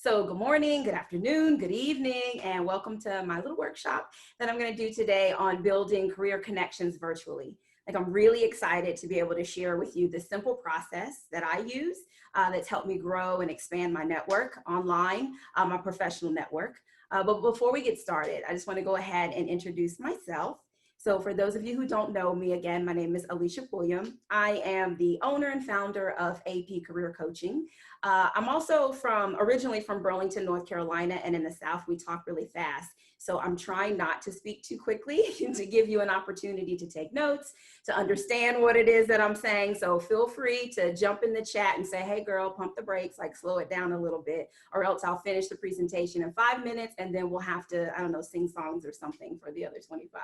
So good morning, good afternoon, good evening, and welcome to my little workshop that I'm going to do today on building career connections virtually. I'm really excited to be able to share with you the simple process that I use that's helped me grow and expand my network online, my professional network. But before we get started, I just want to go ahead and introduce myself. So for those of you who don't know me, again, my name is Aliesha Pulliam. I am the owner and founder of AP Career Coaching. I'm also originally from Burlington, North Carolina, and in the South, we talk really fast. So I'm trying not to speak too quickly to give you an opportunity to take notes, to understand what it is that I'm saying. So feel free to jump in the chat and say, hey girl, pump the brakes, like slow it down a little bit, or else I'll finish the presentation in 5 minutes and then we'll have to, I don't know, sing songs or something for the other 25.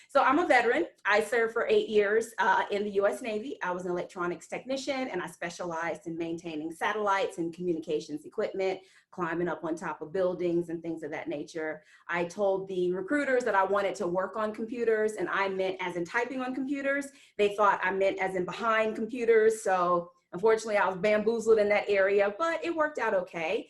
So I'm a veteran. I served for 8 years in the US Navy. I was an electronics technician and I specialized in maintaining satellites and communications equipment, climbing up on top of buildings and things of that nature. I told the recruiters that I wanted to work on computers, and I meant as in typing on computers. They thought I meant as in behind computers. So unfortunately, I was bamboozled in that area, but it worked out okay.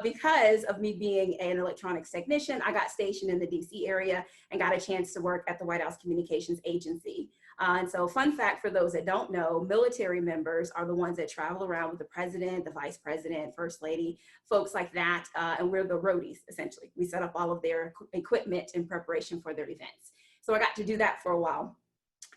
Because of me being an electronics technician, I got stationed in the DC area and got a chance to work at the White House Communications Agency. And so fun fact for those that don't know, military members are the ones that travel around with the president, the vice president, first lady, folks like that. And we're the roadies, essentially. We set up all of their equipment in preparation for their events. So I got to do that for a while.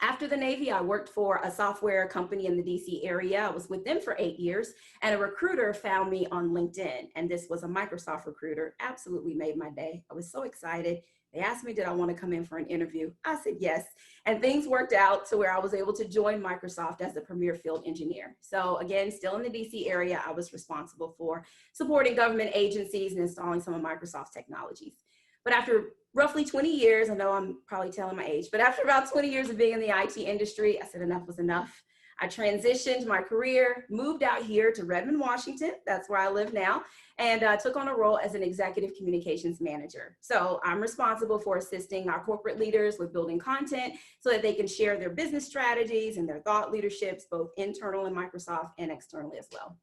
After the Navy, I worked for a software company in the DC area. I was with them for 8 years, and a recruiter found me on LinkedIn, and this was a Microsoft recruiter. Absolutely made my day. I was so excited. They asked me, did I want to come in for an interview? I said yes, and things worked out to where I was able to join Microsoft as the premier field engineer. So again, still in the DC area, I was responsible for supporting government agencies and installing some of Microsoft's technologies. But after roughly 20 years, I know I'm probably telling my age, but after about 20 years of being in the IT industry, I said enough was enough. I transitioned my career, moved out here to Redmond, Washington. That's where I live now, and took on a role as an executive communications manager. So I'm responsible for assisting our corporate leaders with building content so that they can share their business strategies and their thought leaderships, both internal in Microsoft and externally as well.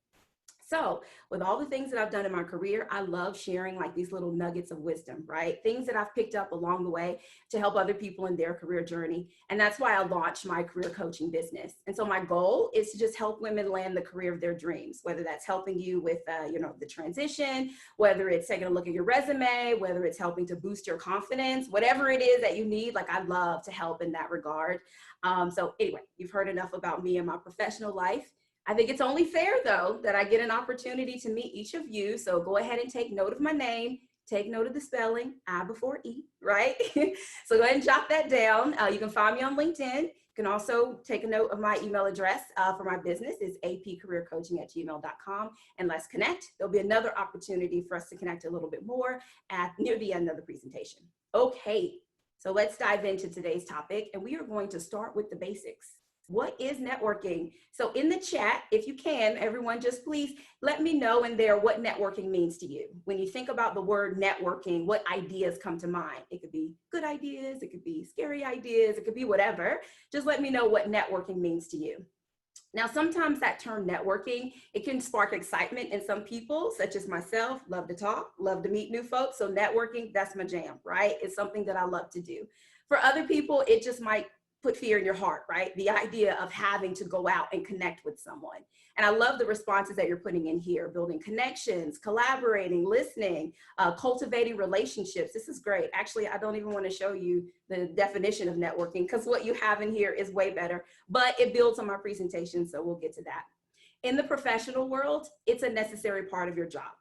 So with all the things that I've done in my career, I love sharing like these little nuggets of wisdom, right? Things that I've picked up along the way to help other people in their career journey. And that's why I launched my career coaching business. And so my goal is to just help women land the career of their dreams, whether that's helping you with, the transition, whether it's taking a look at your resume, whether it's helping to boost your confidence, whatever it is that you need, like I love to help in that regard. So anyway, you've heard enough about me and my professional life. I think it's only fair, though, that I get an opportunity to meet each of you. So go ahead and take note of my name, take note of the spelling, I before E, right? So go ahead and jot that down. You can find me on LinkedIn. You can also take a note of my email address for my business. It's apcareercoaching@gmail.com. And let's connect. There'll be another opportunity for us to connect a little bit more near the end of the presentation. Okay, so let's dive into today's topic. And we are going to start with the basics. What is networking? So in the chat, if you can, everyone, just please let me know in there what networking means to you. When you think about the word networking, what ideas come to mind? It could be good ideas, it could be scary ideas, it could be whatever. Just let me know what networking means to you. Now, sometimes that term networking, it can spark excitement in some people, such as myself, love to talk, love to meet new folks. So networking, that's my jam, right? It's something that I love to do. For other people, it just might put fear in your heart, right? The idea of having to go out and connect with someone. And I love the responses that you're putting in here, building connections, collaborating, listening, cultivating relationships. This is great. Actually, I don't even want to show you the definition of networking because what you have in here is way better, but it builds on my presentation, so we'll get to that. In the professional world, it's a necessary part of your job.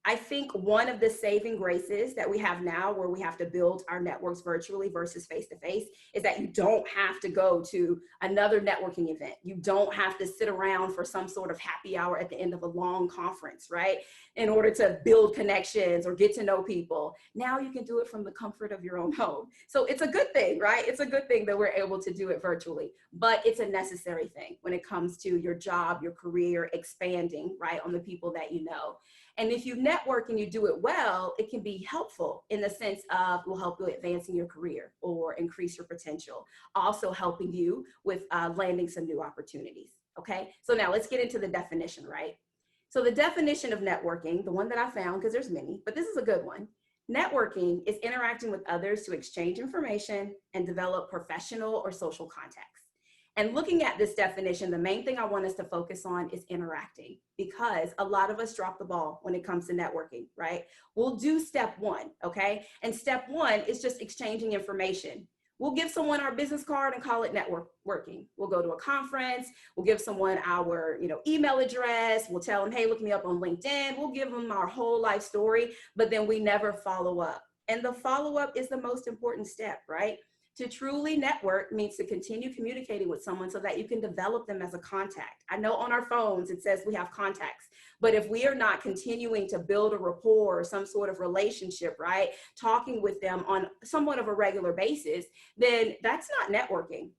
I think one of the saving graces that we have now where we have to build our networks virtually versus face-to-face is that you don't have to go to another networking event. You don't have to sit around for some sort of happy hour at the end of a long conference, right? In order to build connections or get to know people. Now you can do it from the comfort of your own home. So it's a good thing, right? It's a good thing that we're able to do it virtually, but it's a necessary thing when it comes to your job, your career, expanding, right, on the people that you know. And if you network and you do it well, it can be helpful in the sense of will help you advancing your career or increase your potential, also helping you with landing some new opportunities. Okay, so now let's get into the definition, right? So the definition of networking, the one that I found, because there's many, but this is a good one. Networking is interacting with others to exchange information and develop professional or social contacts. And looking at this definition, the main thing I want us to focus on is interacting, because a lot of us drop the ball when it comes to networking, right? We'll do step one, okay? And step one is just exchanging information. We'll give someone our business card and call it networking. We'll go to a conference. We'll give someone our, email address. We'll tell them, hey, look me up on LinkedIn. We'll give them our whole life story, but then we never follow up. And the follow-up is the most important step, right? To truly network means to continue communicating with someone so that you can develop them as a contact. I know on our phones it says we have contacts, but if we are not continuing to build a rapport or some sort of relationship, right, talking with them on somewhat of a regular basis, then that's not networking,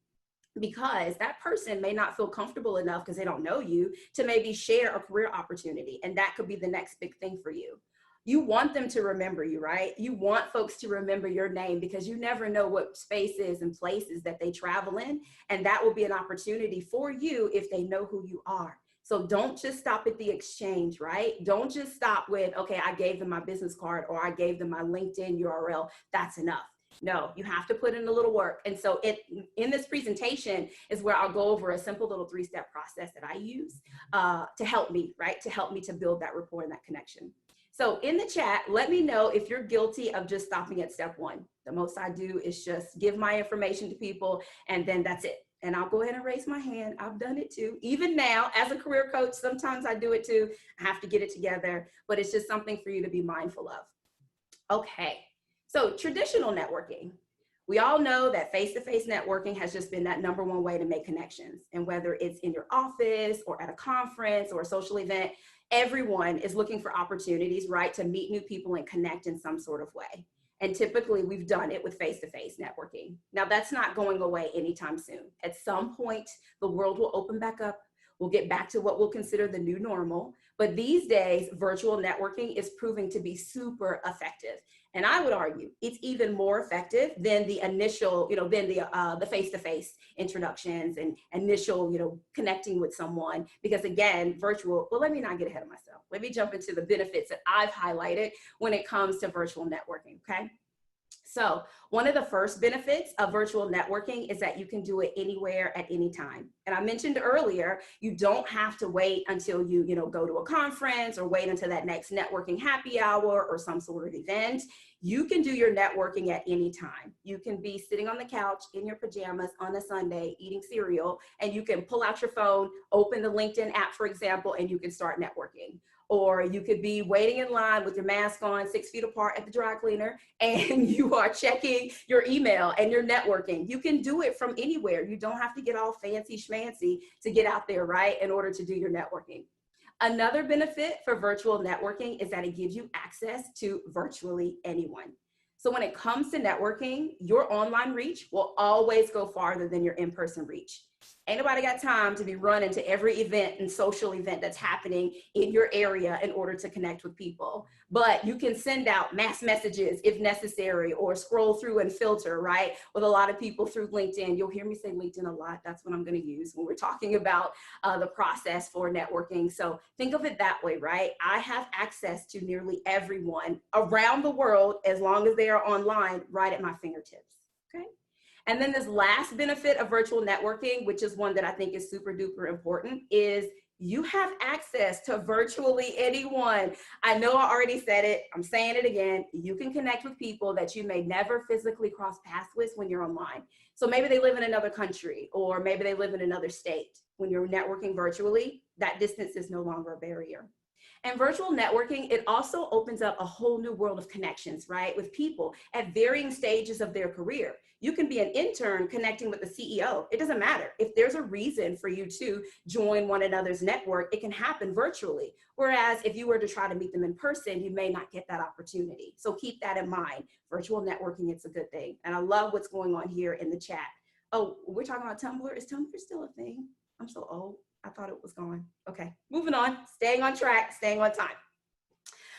because that person may not feel comfortable enough, because they don't know you, to maybe share a career opportunity. And that could be the next big thing for you. You want them to remember you, right? You want folks to remember your name, because you never know what spaces and places that they travel in. And that will be an opportunity for you if they know who you are. So don't just stop at the exchange, right? Don't just stop with, okay, I gave them my business card or I gave them my LinkedIn URL. That's enough. No, you have to put in a little work. And so in this presentation is where I'll go over a simple little 3-step process that I use to help me, right? To help me to build that rapport and that connection. So in the chat, let me know if you're guilty of just stopping at step one. The most I do is just give my information to people and then that's it. And I'll go ahead and raise my hand. I've done it too. Even now, as a career coach, sometimes I do it too. I have to get it together, but it's just something for you to be mindful of. Okay, so traditional networking. We all know that face-to-face networking has just been that #1 way to make connections. And whether it's in your office or at a conference or a social event, everyone is looking for opportunities, right, to meet new people and connect in some sort of way. And typically we've done it with face-to-face networking. Now that's not going away anytime soon. At some point, the world will open back up. We'll get back to what we'll consider the new normal. But these days, virtual networking is proving to be super effective. And I would argue it's even more effective than the initial, than the face-to-face introductions and initial, connecting with someone. Because again, virtual, well, let me not get ahead of myself. Let me jump into the benefits that I've highlighted when it comes to virtual networking, okay? So one of the first benefits of virtual networking is that you can do it anywhere at any time. And I mentioned earlier, you don't have to wait until you, go to a conference or wait until that next networking happy hour or some sort of event. You can do your networking at any time. You can be sitting on the couch in your pajamas on a Sunday eating cereal, and you can pull out your phone, open the LinkedIn app, for example, and you can start networking. Or you could be waiting in line with your mask on 6 feet apart at the dry cleaner, and you are checking your email and you're networking. You can do it from anywhere. You don't have to get all fancy schmancy to get out there, right, in order to do your networking. Another benefit for virtual networking is that it gives you access to virtually anyone. So when it comes to networking, your online reach will always go farther than your in-person reach. Ain't nobody got time to be running to every event and social event that's happening in your area in order to connect with people. But you can send out mass messages if necessary, or scroll through and filter, right? With a lot of people through LinkedIn. You'll hear me say LinkedIn a lot. That's what I'm going to use when we're talking about the process for networking. So think of it that way, right? I have access to nearly everyone around the world, as long as they are online, right at my fingertips, okay? And then this last benefit of virtual networking, which is one that I think is super duper important, is you have access to virtually anyone. I know I already said it, I'm saying it again. You can connect with people that you may never physically cross paths with when you're online. So maybe they live in another country, or maybe they live in another state. When you're networking virtually, that distance is no longer a barrier. And virtual networking, it also opens up a whole new world of connections, right? With people at varying stages of their career. You can be an intern connecting with the CEO. It doesn't matter. If there's a reason for you to join one another's network, it can happen virtually. Whereas if you were to try to meet them in person, you may not get that opportunity. So keep that in mind. Virtual networking, it's a good thing. And I love what's going on here in the chat. Oh, we're talking about Tumblr. Is Tumblr still a thing? I'm so old. I thought it was gone. Okay, moving on, staying on track, staying on time.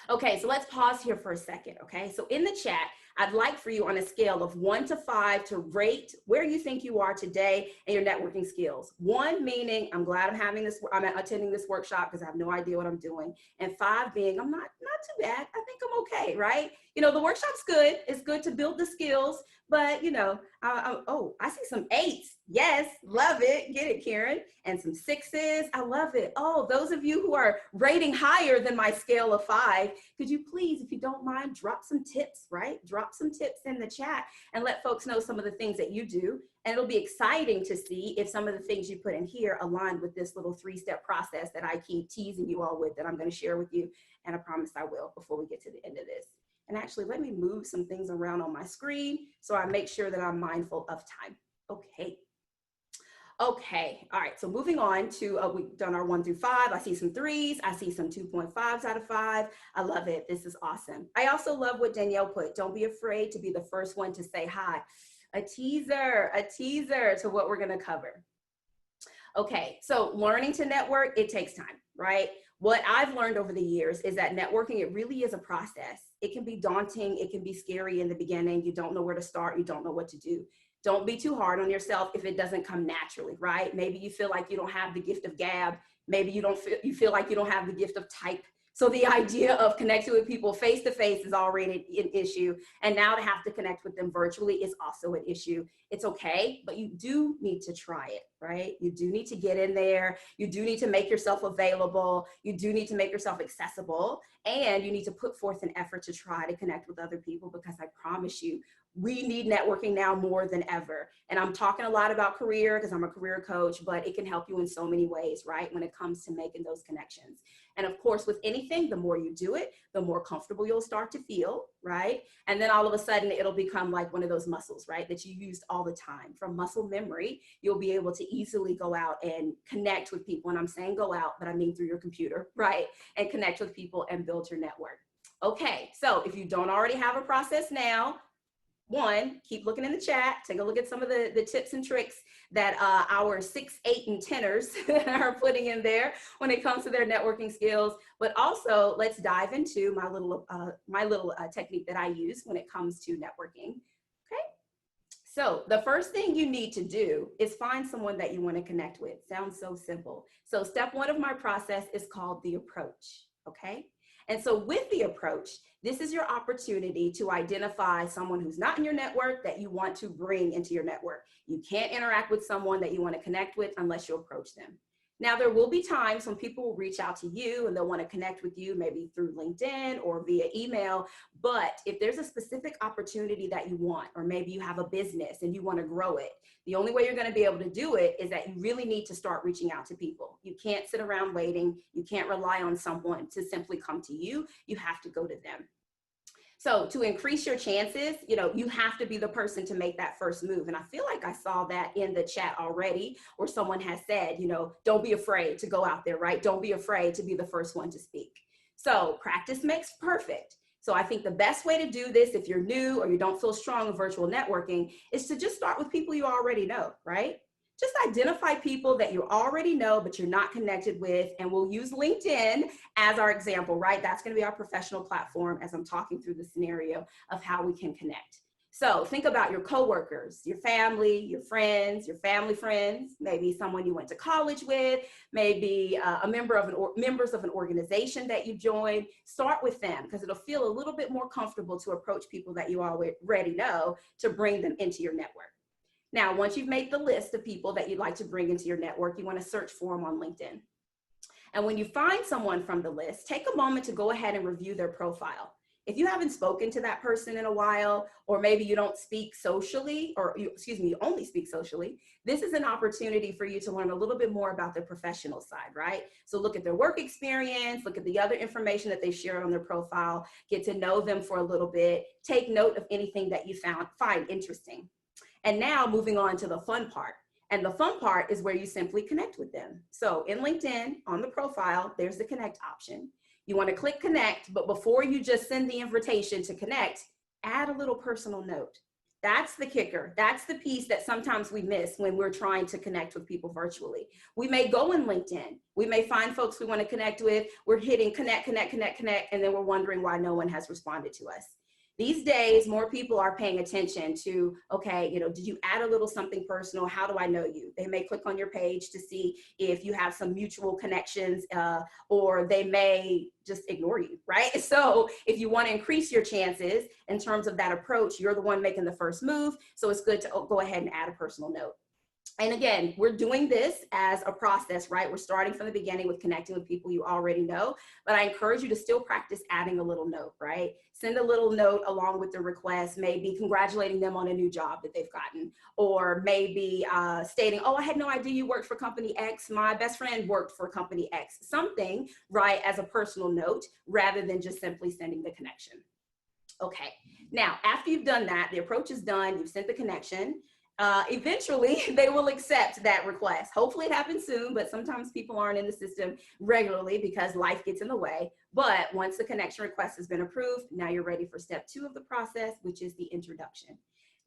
Okay, so let's pause here for a second, okay? So in the chat, I'd like for you on a scale of 1 to 5 to rate where you think you are today and your networking skills. 1 meaning I'm glad I'm attending this workshop because I have no idea what I'm doing. And 5 being I'm not too bad. I think I'm okay, right? You know, the workshop's good. It's good to build the skills, but you know, oh, I see some 8s. Yes, love it. Get it, Karen. And some 6s. I love it. Oh, those of you who are rating higher than my scale of 5, could you please, if you don't mind, drop some tips, right? Drop some tips in the chat and let folks know some of the things that you do. And it'll be exciting to see if some of the things you put in here align with this little 3-step process that I keep teasing you all with that I'm going to share with you. And I promise I will before we get to the end of this. And actually, let me move some things around on my screen so I make sure that I'm mindful of time. Okay. Okay, all right, so moving on to, we've done our 1 through 5. I see some 3s, I see some 2.5s out of 5. I love it, this is awesome. I also love what Danielle put, don't be afraid to be the first one to say hi. A teaser to what we're gonna cover. Okay, so learning to network, it takes time, right? What I've learned over the years is that networking, it really is a process. It can be daunting, it can be scary in the beginning. You don't know where to start, you don't know what to do. Don't be too hard on yourself if it doesn't come naturally, right? Maybe you feel like you don't have the gift of gab. Maybe you feel like you don't have the gift of type. So the idea of connecting with people face to face is already an issue. And now to have to connect with them virtually is also an issue. It's okay, but you do need to try it, right? You do need to get in there. You do need to make yourself available. You do need to make yourself accessible. And you need to put forth an effort to try to connect with other people, because I promise you, we need networking now more than ever. And I'm talking a lot about career because I'm a career coach, but it can help you in so many ways, right? When it comes to making those connections. And of course, with anything, the more you do it, the more comfortable you'll start to feel, right? And then all of a sudden it'll become like one of those muscles, right? That you used all the time. From muscle memory, you'll be able to easily go out and connect with people. And I'm saying go out, but I mean through your computer, right? And connect with people and build your network. Okay, so if you don't already have a process now, 1, keep looking in the chat, take a look at some of the tips and tricks that our 6, 8, and 10ers are putting in there when it comes to their networking skills. But also, let's dive into my little technique that I use when it comes to networking. Okay. So the first thing you need to do is find someone that you want to connect with. Sounds so simple. So step 1 of my process is called the approach. Okay. And so with the approach, this is your opportunity to identify someone who's not in your network that you want to bring into your network. You can't interact with someone that you want to connect with unless you approach them. Now, there will be times when people will reach out to you and they'll want to connect with you, maybe through LinkedIn or via email. But if there's a specific opportunity that you want, or maybe you have a business and you want to grow it, the only way you're going to be able to do it is that you really need to start reaching out to people. You can't sit around waiting. You can't rely on someone to simply come to you. You have to go to them. So to increase your chances, you have to be the person to make that first move. And I feel like I saw that in the chat already, where someone has said, don't be afraid to go out there, right? Don't be afraid to be the first one to speak. So practice makes perfect. So I think the best way to do this, if you're new or you don't feel strong in virtual networking, is to just start with people you already know, right? Just identify people that you already know, but you're not connected with. And we'll use LinkedIn as our example, right? That's going to be our professional platform as I'm talking through the scenario of how we can connect. So think about your coworkers, your family, your friends, your family friends, maybe someone you went to college with, maybe members of an organization that you joined. Start with them because it'll feel a little bit more comfortable to approach people that you already know to bring them into your network. Now, once you've made the list of people that you'd like to bring into your network, you want to search for them on LinkedIn. And when you find someone from the list, take a moment to go ahead and review their profile. If you haven't spoken to that person in a while, or maybe you don't speak socially, you only speak socially, this is an opportunity for you to learn a little bit more about their professional side, right? So look at their work experience, look at the other information that they shared on their profile, get to know them for a little bit, take note of anything that you find interesting. And now moving on to the fun part. And the fun part is where you simply connect with them. So in LinkedIn, on the profile, there's the connect option. You want to click connect, but before you just send the invitation to connect, add a little personal note. That's the kicker. That's the piece that sometimes we miss when we're trying to connect with people virtually. We may go in LinkedIn. We may find folks we want to connect with. We're hitting connect, connect, connect, connect, and then we're wondering why no one has responded to us. These days, more people are paying attention to, okay, did you add a little something personal? How do I know you? They may click on your page to see if you have some mutual connections, or they may just ignore you, right? So if you want to increase your chances in terms of that approach, you're the one making the first move. So it's good to go ahead and add a personal note. And again, we're doing this as a process, right? We're starting from the beginning with connecting with people you already know, but I encourage you to still practice adding a little note, right? Send a little note along with the request, maybe congratulating them on a new job that they've gotten, or maybe stating, oh, I had no idea you worked for company X. My best friend worked for company X. Something, right, as a personal note, rather than just simply sending the connection. Okay, now after you've done that, the approach is done, you've sent the connection. Eventually they will accept that request. Hopefully it happens soon, but sometimes people aren't in the system regularly because life gets in the way. But once the connection request has been approved, now you're ready for step 2 of the process, which is the introduction.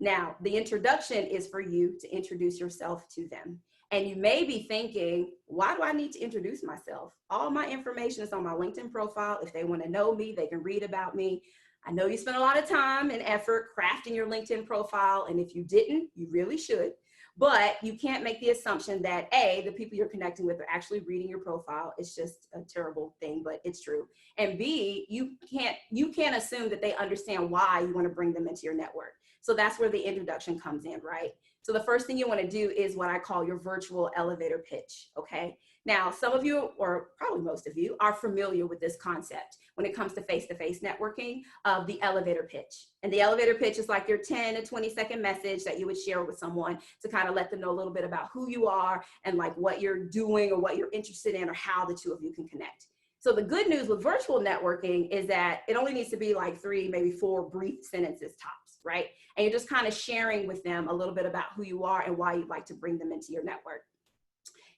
Now, the introduction is for you to introduce yourself to them. And you may be thinking, why do I need to introduce myself? All my information is on my LinkedIn profile. If they want to know me, they can read about me. I know you spent a lot of time and effort crafting your LinkedIn profile, and if you didn't, you really should. But you can't make the assumption that A, the people you're connecting with are actually reading your profile. It's just a terrible thing, but it's true. And B, you can't assume that they understand why you want to bring them into your network. So that's where the introduction comes in, right? So the first thing you want to do is what I call your virtual elevator pitch, okay? Now, some of you, or probably most of you, are familiar with this concept when it comes to face-to-face networking of the elevator pitch. And the elevator pitch is like your 10 to 20-second message that you would share with someone to kind of let them know a little bit about who you are and like what you're doing or what you're interested in or how the two of you can connect. So the good news with virtual networking is that it only needs to be like 3, maybe 4 brief sentences tops, right? And you're just kind of sharing with them a little bit about who you are and why you'd like to bring them into your network.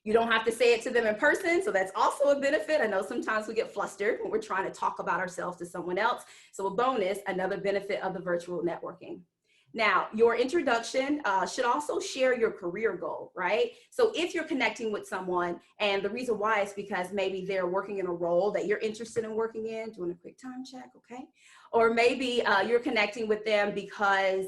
You don't have to say it to them in person, so that's also a benefit. I know sometimes we get flustered when we're trying to talk about ourselves to someone else. So a bonus, another benefit of the virtual networking. Now, your introduction should also share your career goal, right? So if you're connecting with someone, and the reason why is because maybe they're working in a role that you're interested in working in, doing a quick time check, okay? Or maybe you're connecting with them because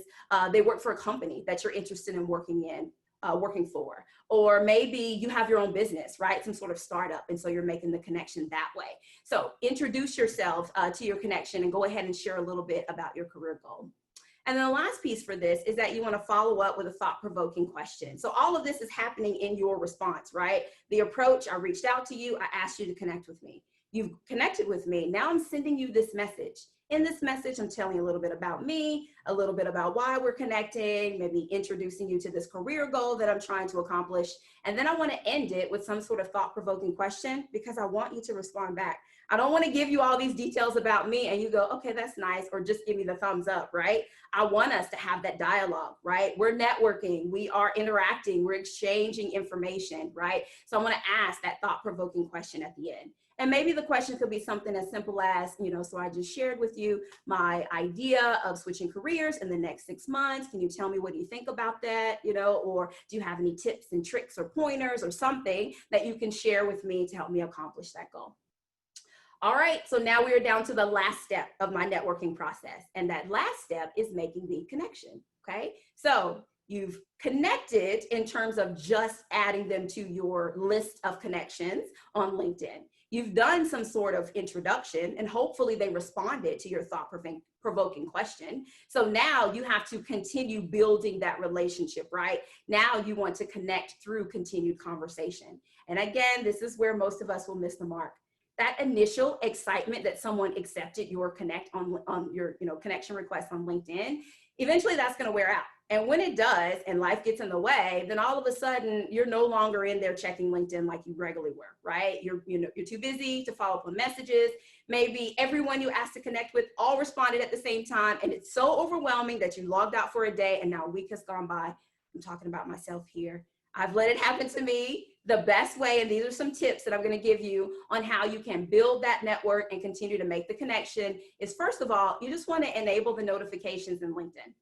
they work for a company that you're interested in working for. Or maybe you have your own business, right? Some sort of startup, and so you're making the connection that way. So introduce yourself to your connection and go ahead and share a little bit about your career goal. And then the last piece for this is that you want to follow up with a thought-provoking question. So all of this is happening in your response, right? The approach, I reached out to you, I asked you to connect with me. You've connected with me. Now I'm sending you this message. In this message, I'm telling you a little bit about me, a little bit about why we're connecting, maybe introducing you to this career goal that I'm trying to accomplish. And then I want to end it with some sort of thought-provoking question because I want you to respond back. I don't want to give you all these details about me and you go, okay, that's nice, or just give me the thumbs up, right? I want us to have that dialogue, right? We're networking, we are interacting, we're exchanging information, right? So I want to ask that thought-provoking question at the end. And maybe the question could be something as simple as, so I just shared with you my idea of switching careers in the next 6 months. Can you tell me what you think about that? Or do you have any tips and tricks or pointers or something that you can share with me to help me accomplish that goal? All right, so now we are down to the last step of my networking process. And that last step is making the connection, okay? So you've connected in terms of just adding them to your list of connections on LinkedIn. You've done some sort of introduction and hopefully they responded to your thought-provoking question. So now you have to continue building that relationship, right? Now you want to connect through continued conversation. And again, this is where most of us will miss the mark. That initial excitement that someone accepted your connection request on LinkedIn, eventually that's going to wear out. And when it does, and life gets in the way, then all of a sudden you're no longer in there checking LinkedIn like you regularly were, right? You're too busy to follow up on messages. Maybe everyone you asked to connect with all responded at the same time, and it's so overwhelming that you logged out for a day, and now a week has gone by. I'm talking about myself here. I've let it happen to me. The best way, and these are some tips that I'm going to give you on how you can build that network and continue to make the connection, is first of all, you just want to enable the notifications in LinkedIn.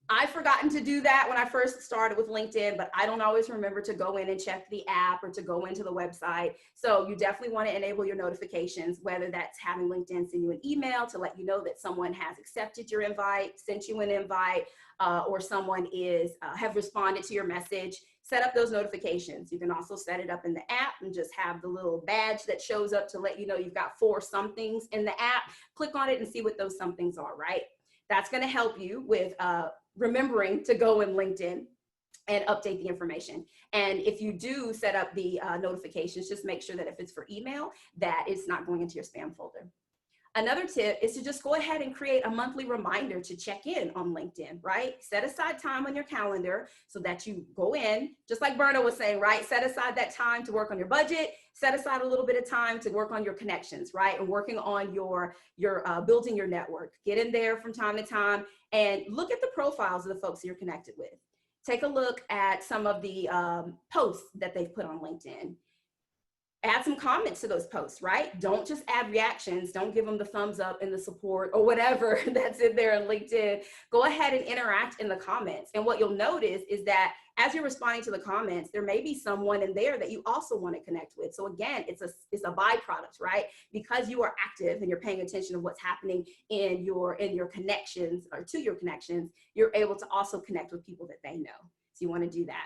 I've forgotten to do that when I first started with LinkedIn, but I don't always remember to go in and check the app or to go into the website. So you definitely want to enable your notifications, whether that's having LinkedIn send you an email to let you know that someone has accepted your invite, sent you an invite, or someone have responded to your message. Set up those notifications. You can also set it up in the app and just have the little badge that shows up to let you know you've got 4 somethings in the app. Click on it and see what those somethings are, right? That's going to help you with remembering to go in LinkedIn and update the information. And if you do set up the notifications, just make sure that if it's for email, that it's not going into your spam folder. Another tip is to just go ahead and create a monthly reminder to check in on LinkedIn, right? Set aside time on your calendar so that you go in, just like Berna was saying, right? Set aside that time to work on your budget, set aside a little bit of time to work on your connections, right? And working on your building your network. Get in there from time to time and look at the profiles of the folks you're connected with. Take a look at some of the posts that they've put on LinkedIn. Add some comments to those posts, right? Don't just add reactions. Don't give them the thumbs up and the support or whatever that's in there in LinkedIn. Go ahead and interact in the comments. And what you'll notice is that as you're responding to the comments, there may be someone in there that you also want to connect with. So again, it's a byproduct, right? Because you are active and you're paying attention to what's happening in your connections or to your connections, you're able to also connect with people that they know. So you want to do that.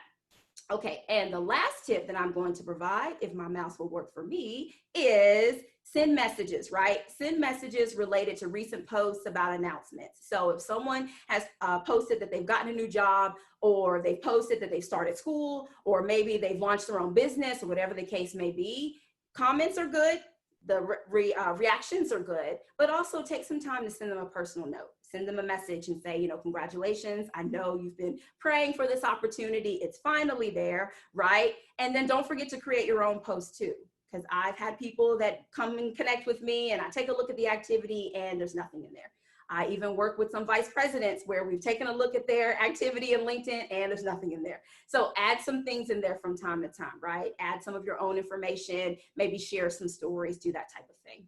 Okay, and the last tip that I'm going to provide, if my mouse will work for me, is send messages, right? Send messages related to recent posts about announcements. So if someone has posted that they've gotten a new job, or they've posted that they've started school, or maybe they've launched their own business, or whatever the case may be, comments are good. The reactions are good, but also take some time to send them a personal note. Send them a message and say, you know, congratulations. I know you've been praying for this opportunity. It's finally there, right? And then don't forget to create your own post too, because I've had people that come and connect with me and I take a look at the activity and there's nothing in there. I even work with some vice presidents where we've taken a look at their activity in LinkedIn and there's nothing in there. So add some things in there from time to time, right? Add some of your own information, maybe share some stories, do that type of thing.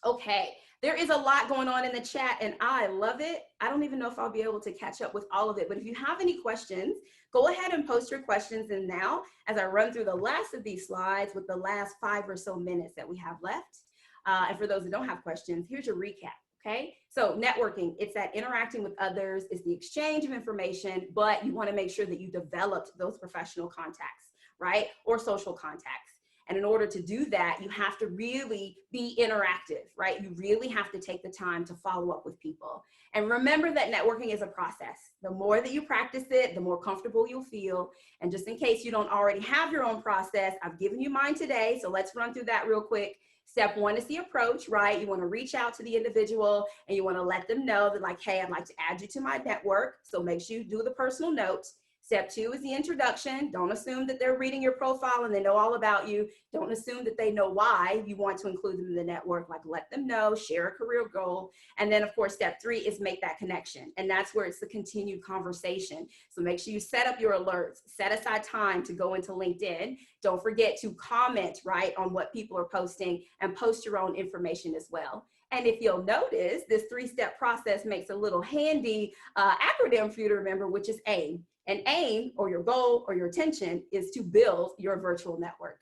Okay, there is a lot going on in the chat and I love it. I don't even know if I'll be able to catch up with all of it, but if you have any questions, go ahead and post your questions in now as I run through the last of these slides with the last 5 or so minutes that we have left. And for those that don't have questions, here's your recap. Okay, so networking, it's that interacting with others, it's the exchange of information, but you want to make sure that you developed those professional contacts, right? Or social contacts. And in order to do that, you have to really be interactive, right? You really have to take the time to follow up with people. And remember that networking is a process. The more that you practice it, the more comfortable you'll feel. And just in case you don't already have your own process, I've given you mine today. So let's run through that real quick. Step 1 is the approach, right? You want to reach out to the individual and you want to let them know that like, hey, I'd like to add you to my network. So make sure you do the personal notes. Step 2 is the introduction. Don't assume that they're reading your profile and they know all about you. Don't assume that they know why you want to include them in the network. Like let them know, share a career goal. And then of course, step 3 is make that connection. And that's where it's the continued conversation. So make sure you set up your alerts, set aside time to go into LinkedIn. Don't forget to comment, right, on what people are posting and post your own information as well. And if you'll notice, this 3-step process makes a little handy acronym for you to remember, which is AIM. And AIM, or your goal or your intention, is to build your virtual network.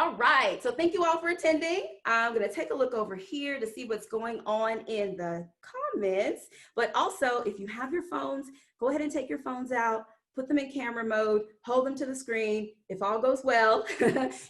All right, so thank you all for attending. I'm gonna take a look over here to see what's going on in the comments, but also if you have your phones, go ahead and take your phones out, put them in camera mode, hold them to the screen. If all goes well,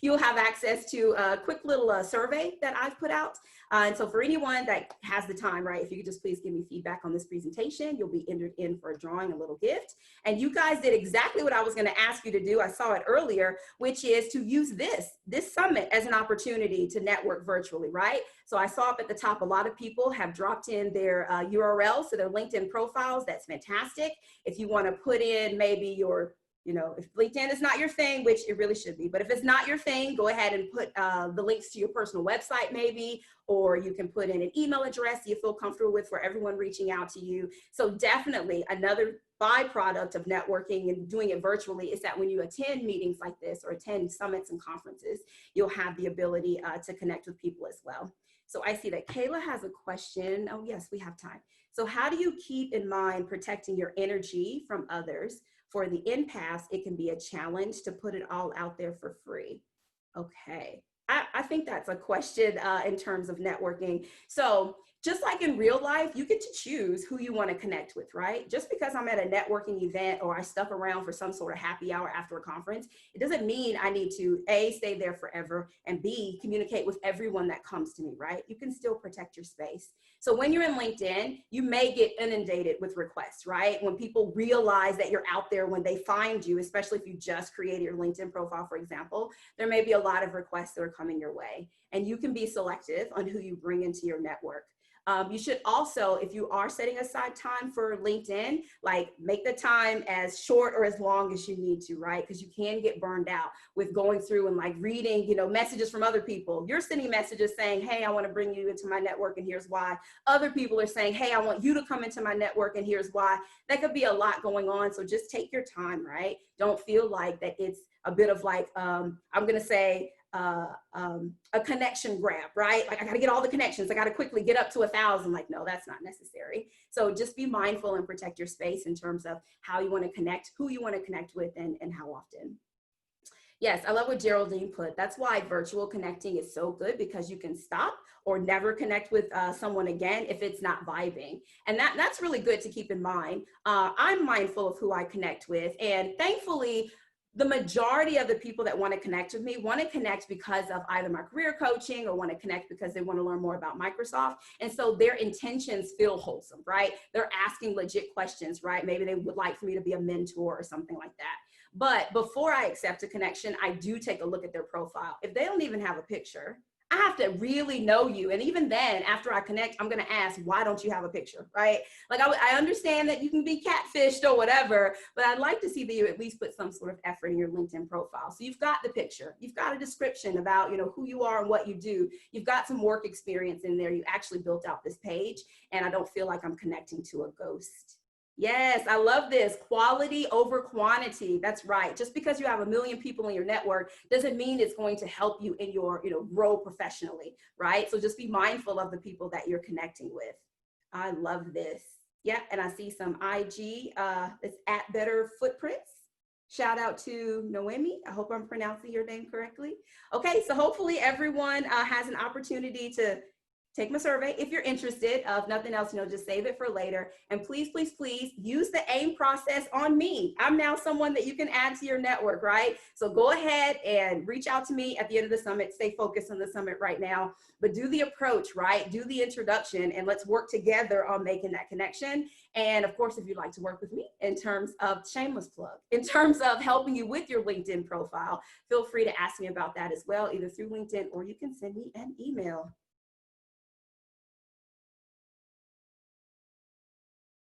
you'll have access to a quick little survey that I've put out. And so for anyone that has the time, right, if you could just please give me feedback on this presentation, you'll be entered in for a drawing, a little gift. And you guys did exactly what I was gonna ask you to do. I saw it earlier, which is to use this summit as an opportunity to network virtually, right? So I saw up at the top, a lot of people have dropped in their URLs to their LinkedIn profiles. That's fantastic. If you wanna put in maybe your, you know, if LinkedIn is not your thing, which it really should be, but if it's not your thing, go ahead and put the links to your personal website maybe, or you can put in an email address you feel comfortable with for everyone reaching out to you. So definitely another byproduct of networking and doing it virtually is that when you attend meetings like this or attend summits and conferences, you'll have the ability to connect with people as well. So I see that Kayla has a question. Oh yes, we have time. So how do you keep in mind protecting your energy from others? For the empaths, it can be a challenge to put it all out there for free. Okay, I think that's a question in terms of networking. So just like in real life, you get to choose who you want to connect with, right? Just because I'm at a networking event or I stuck around for some sort of happy hour after a conference, it doesn't mean I need to A, stay there forever, and B, communicate with everyone that comes to me, right? You can still protect your space. So when you're in LinkedIn, you may get inundated with requests, right? When people realize that you're out there, when they find you, especially if you just created your LinkedIn profile, for example, there may be a lot of requests that are coming your way. And you can be selective on who you bring into your network. You should also, if you are setting aside time for LinkedIn, like make the time as short or as long as you need to, right? Because you can get burned out with going through and like reading, you know, messages from other people. You're sending messages saying, hey, I want to bring you into my network and here's why. Other people are saying, hey, I want you to come into my network and here's why. That could be a lot going on. So just take your time, right? Don't feel like that it's a bit of like, I'm going to say, a connection grab, right? Like I got to get all the connections. I got to quickly get up to 1,000. Like, no, that's not necessary. So just be mindful and protect your space in terms of how you want to connect, who you want to connect with, and how often. Yes, I love what Geraldine put. That's why virtual connecting is so good, because you can stop or never connect with someone again if it's not vibing. And that's really good to keep in mind. I'm mindful of who I connect with, and thankfully, the majority of the people that want to connect with me want to connect because of either my career coaching or want to connect because they want to learn more about Microsoft. And so their intentions feel wholesome, right? They're asking legit questions, right? Maybe they would like for me to be a mentor or something like that. But before I accept a connection, I do take a look at their profile. If they don't even have a picture, I have to really know you. And even then, after I connect, I'm going to ask, why don't you have a picture, right? Like I understand that you can be catfished or whatever, but I'd like to see that you at least put some sort of effort in your LinkedIn profile. So you've got the picture, you've got a description about, you know, who you are and what you do. You've got some work experience in there. You actually built out this page, and I don't feel like I'm connecting to a ghost. Yes, I love this. Quality over quantity. That's right. Just because you have 1 million people in your network doesn't mean it's going to help you in your, you know, grow professionally, right? So just be mindful of the people that you're connecting with. I love this. Yeah, and I see some IG. It's at Better Footprints. Shout out to Noemi. I hope I'm pronouncing your name correctly. Okay, so hopefully everyone has an opportunity to take my survey if you're interested. If nothing else, you know, just save it for later. And please, please, please use the AIM process on me. I'm now someone that you can add to your network, right? So go ahead and reach out to me at the end of the summit. Stay focused on the summit right now, but do the approach, right? Do the introduction, and let's work together on making that connection. And of course, if you'd like to work with me in terms of, shameless plug, in terms of helping you with your LinkedIn profile, feel free to ask me about that as well, either through LinkedIn or you can send me an email.